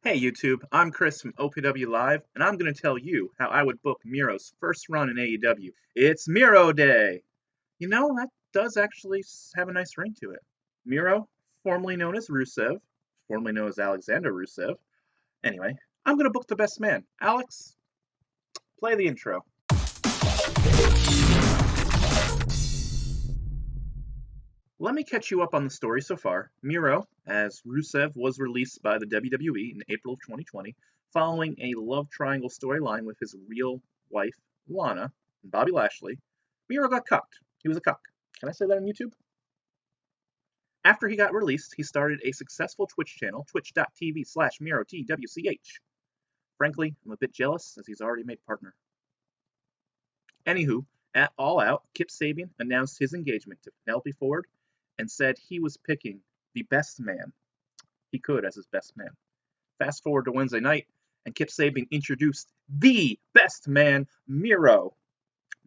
Hey YouTube, I'm Chris from OPW Live, and I'm going to tell you how I would book Miro's first run in AEW. It's Miro Day! You know, that does actually have a nice ring to it. Miro, formerly known as Rusev, formerly known as Alexander Rusev. Anyway, I'm going to book the best man. Alex, play the intro. Let me catch you up on the story so far. Miro, as Rusev, was released by the WWE in April of 2020 following a love triangle storyline with his real wife, Lana, and Bobby Lashley. Miro got cucked. He was a cuck. Can I say that on YouTube? After he got released, he started a successful Twitch channel, twitch.tv/MiroTWCH. Frankly, I'm a bit jealous as he's already made partner. Anywho, at All Out, Kip Sabian announced his engagement to Penelope Ford and said he was picking the best man he could as his best man. Fast forward to Wednesday night, and Kip Sabian introduced the best man, Miro.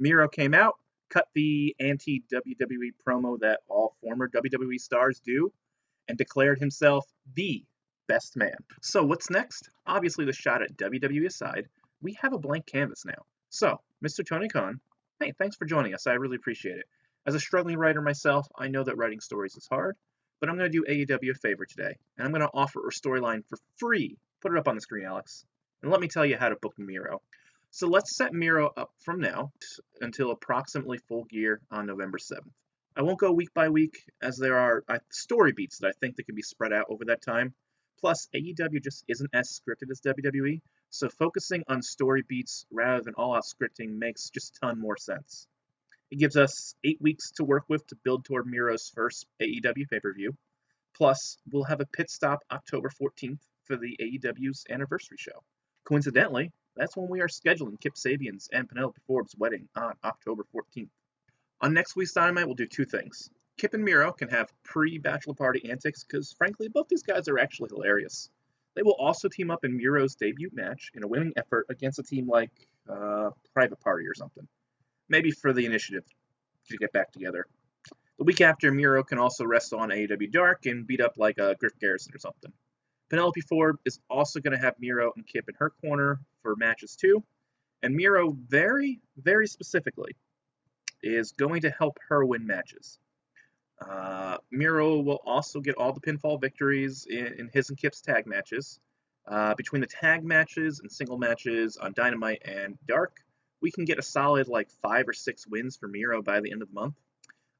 Miro came out, cut the anti-WWE promo that all former WWE stars do, and declared himself the best man. So what's next? Obviously the shot at WWE aside, we have a blank canvas now. So, Mr. Tony Khan, hey, thanks for joining us. I really appreciate it. As a struggling writer myself, I know that writing stories is hard, but I'm going to do AEW a favor today, and I'm going to offer a storyline for free. Put it up on the screen, Alex, and let me tell you how to book Miro. So let's set Miro up from now until approximately Full Gear on November 7th. I won't go week by week, as there are story beats that I think that can be spread out over that time. Plus, AEW just isn't as scripted as WWE, so focusing on story beats rather than all-out scripting makes just a ton more sense. It gives us 8 weeks to work with to build toward Miro's first AEW pay-per-view. Plus, we'll have a pit stop October 14th for the AEW's anniversary show. Coincidentally, that's when we are scheduling Kip Sabian's and Penelope Ford's wedding on October 14th. On next week's Dynamite, we'll do two things. Kip and Miro can have pre-Bachelor Party antics because, frankly, both these guys are actually hilarious. They will also team up in Miro's debut match in a winning effort against a team like Private Party or something. Maybe for the initiative to get back together. The week after, Miro can also wrestle on AEW Dark and beat up like Griff Garrison or something. Penelope Ford is also going to have Miro and Kip in her corner for matches too. And Miro, very, very specifically, is going to help her win matches. Miro will also get all the pinfall victories in his and Kip's tag matches. Between the tag matches and single matches on Dynamite and Dark, we can get a solid 5 or 6 wins for Miro by the end of the month.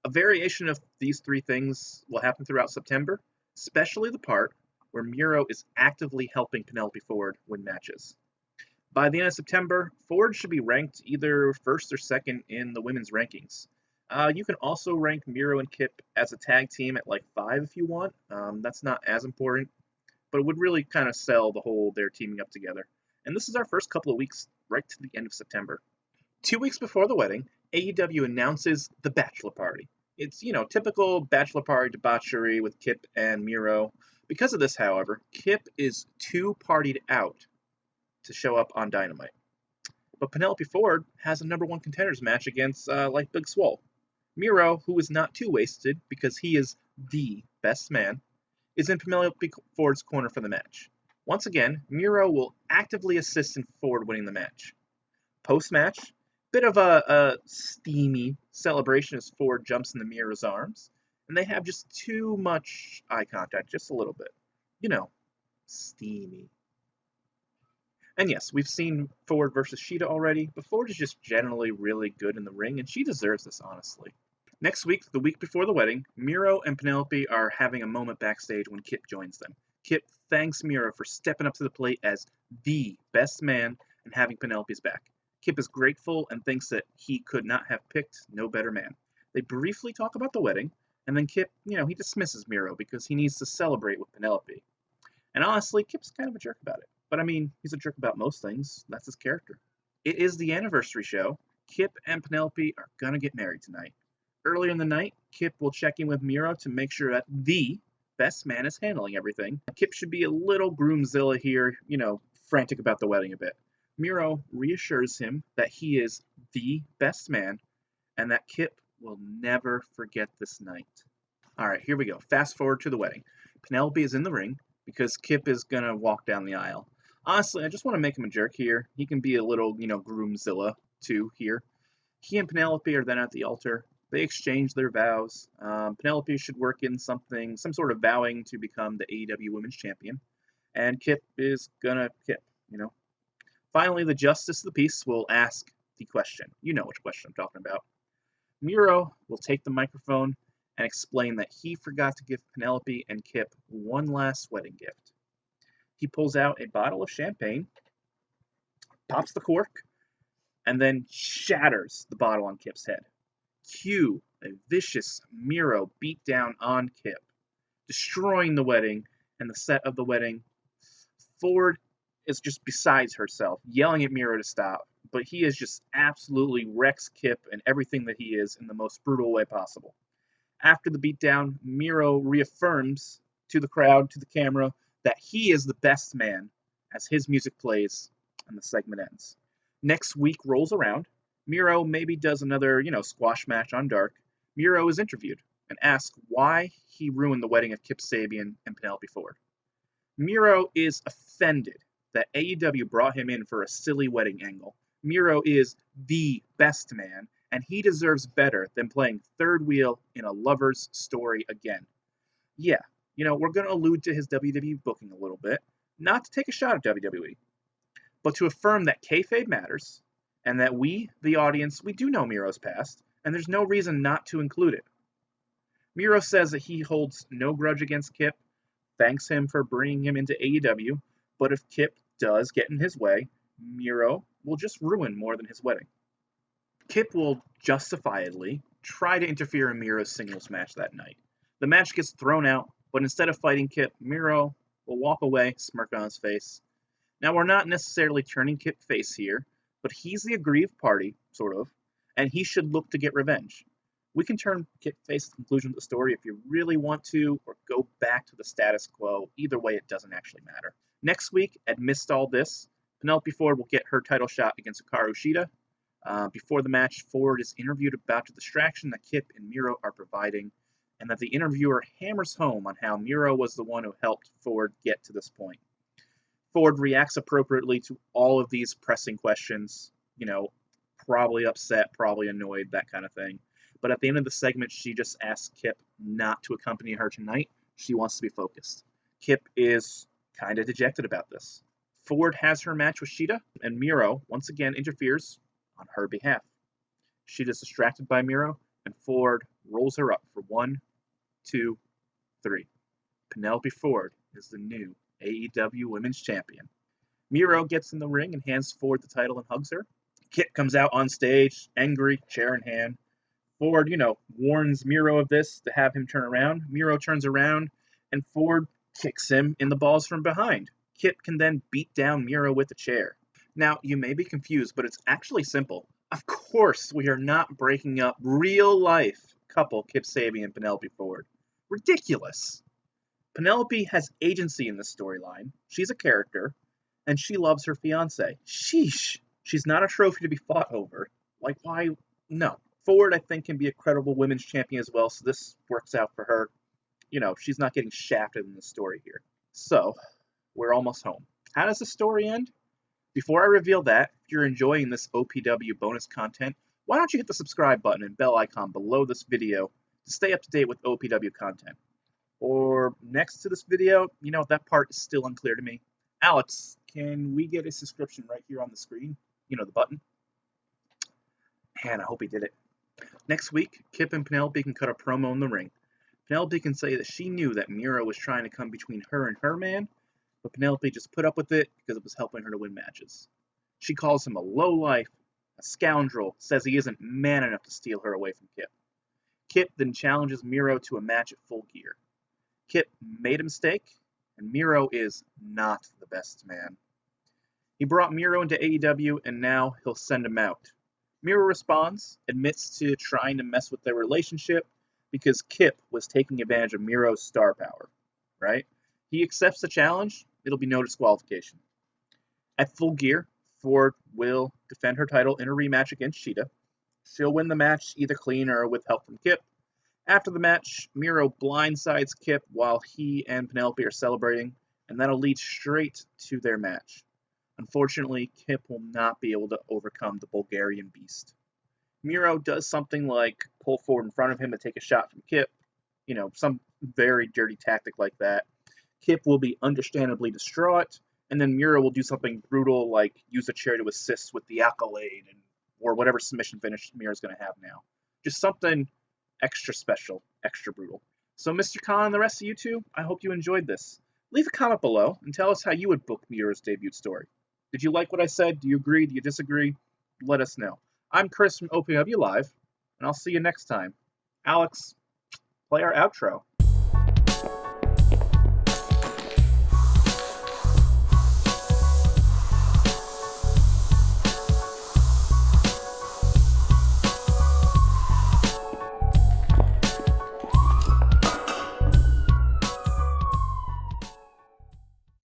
A variation of these three things will happen throughout September, especially the part where Miro is actively helping Penelope Ford win matches. By the end of September, Ford should be ranked either first or second in the women's rankings. You can also rank Miro and Kip as a tag team at 5 if you want. That's not as important, but it would really kind of sell the whole they're teaming up together. And this is our first couple of weeks right to the end of September. 2 weeks before the wedding, AEW announces the Bachelor Party. It's, typical Bachelor Party debauchery with Kip and Miro. Because of this, however, Kip is too partied out to show up on Dynamite. But Penelope Ford has a number 1 contenders match against Big Swole. Miro, who is not too wasted because he is the best man, is in Penelope Ford's corner for the match. Once again, Miro will actively assist in Ford winning the match. Post-match, bit of a steamy celebration as Ford jumps into Miro's arms, and they have just too much eye contact, just a little bit. Steamy. And yes, we've seen Ford versus Sheeta already, but Ford is just generally really good in the ring, and she deserves this, honestly. Next week, the week before the wedding, Miro and Penelope are having a moment backstage when Kip joins them. Kip thanks Miro for stepping up to the plate as the best man and having Penelope's back. Kip is grateful and thinks that he could not have picked no better man. They briefly talk about the wedding, and then Kip, he dismisses Miro because he needs to celebrate with Penelope. And honestly, Kip's kind of a jerk about it. But he's a jerk about most things. That's his character. It is the anniversary show. Kip and Penelope are gonna get married tonight. Earlier in the night, Kip will check in with Miro to make sure that the best man is handling everything. Kip should be a little groomzilla here, frantic about the wedding a bit. Miro reassures him that he is the best man and that Kip will never forget this night. All right, here we go. Fast forward to the wedding. Penelope is in the ring because Kip is going to walk down the aisle. Honestly, I just want to make him a jerk here. He can be a little, groomzilla too here. He and Penelope are then at the altar. They exchange their vows. Penelope should work in some sort of vowing to become the AEW Women's Champion. And Kip is gonna Kip, Finally, the Justice of the Peace will ask the question. You know which question I'm talking about. Miro will take the microphone and explain that he forgot to give Penelope and Kip one last wedding gift. He pulls out a bottle of champagne, pops the cork, and then shatters the bottle on Kip's head. Cue a vicious Miro beatdown on Kip, destroying the wedding and the set of the wedding. Ford is just besides herself, yelling at Miro to stop, but he is just absolutely wrecks Kip and everything that he is in the most brutal way possible. After the beatdown, Miro reaffirms to the crowd, to the camera, that he is the best man as his music plays and the segment ends. Next week rolls around. Miro maybe does another, squash match on Dark. Miro is interviewed and asked why he ruined the wedding of Kip Sabian and Penelope Ford. Miro is offended that AEW brought him in for a silly wedding angle. Miro is the best man, and he deserves better than playing third wheel in a lover's story again. Yeah, we're going to allude to his WWE booking a little bit, not to take a shot at WWE, but to affirm that kayfabe matters, and that we, the audience, we do know Miro's past, and there's no reason not to include it. Miro says that he holds no grudge against Kip, thanks him for bringing him into AEW, but if Kip does get in his way, Miro will just ruin more than his wedding. Kip will justifiably try to interfere in Miro's singles match that night. The match gets thrown out, but instead of fighting Kip, Miro will walk away, smirk on his face. Now, we're not necessarily turning Kip face here, but he's the aggrieved party, sort of, and he should look to get revenge. We can turn Kip face to the conclusion of the story if you really want to, or go back to the status quo. Either way, it doesn't actually matter. Next week, amidst all this, Penelope Ford will get her title shot against Hikaru Shida. Before the match, Ford is interviewed about the distraction that Kip and Miro are providing, and that the interviewer hammers home on how Miro was the one who helped Ford get to this point. Ford reacts appropriately to all of these pressing questions, probably upset, probably annoyed, that kind of thing. But at the end of the segment, she just asks Kip not to accompany her tonight. She wants to be focused. Kip is kind of dejected about this. Ford has her match with Shida, and Miro once again interferes on her behalf. Shida's distracted by Miro, and Ford rolls her up for 1, 2, 3. Penelope Ford is the new AEW Women's Champion. Miro gets in the ring and hands Ford the title and hugs her. Kip comes out on stage, angry, chair in hand. Ford, warns Miro of this to have him turn around. Miro turns around, and Ford kicks him in the balls from behind. Kip can then beat down Miro with a chair. Now, you may be confused, but it's actually simple. Of course, we are not breaking up real-life couple Kip Sabian and Penelope Ford. Ridiculous. Penelope has agency in this storyline. She's a character, and she loves her fiancé. Sheesh. She's not a trophy to be fought over. Why? No. Ford, I think, can be a credible women's champion as well, so this works out for her. She's not getting shafted in the story here. So, we're almost home. How does the story end? Before I reveal that, if you're enjoying this OPW bonus content, why don't you hit the subscribe button and bell icon below this video to stay up to date with OPW content. Or next to this video, that part is still unclear to me. Alex, can we get a subscription right here on the screen? The button. Man, I hope he did it. Next week, Kip and Penelope can cut a promo in the ring. Penelope can say that she knew that Miro was trying to come between her and her man, but Penelope just put up with it because it was helping her to win matches. She calls him a lowlife, a scoundrel, says he isn't man enough to steal her away from Kip. Kip then challenges Miro to a match at Full Gear. Kip made a mistake, and Miro is not the best man. He brought Miro into AEW, and now he'll send him out. Miro responds, admits to trying to mess with their relationship because Kip was taking advantage of Miro's star power, right? He accepts the challenge, it'll be no disqualification. At Full Gear, Ford will defend her title in a rematch against Shida. She'll win the match either clean or with help from Kip. After the match, Miro blindsides Kip while he and Penelope are celebrating, and that'll lead straight to their match. Unfortunately, Kip will not be able to overcome the Bulgarian Beast. Miro does something like pull forward in front of him to take a shot from Kip, some very dirty tactic like that. Kip will be understandably distraught, and then Miro will do something brutal like use a chair to assist with the accolade or whatever submission finish Miro's going to have now. Just something extra special, extra brutal. So, Mr. Khan and the rest of you two, I hope you enjoyed this. Leave a comment below and tell us how you would book Miro's debut story. Did you like what I said? Do you agree? Do you disagree? Let us know. I'm Chris from OPW Live, and I'll see you next time. Alex, play our outro.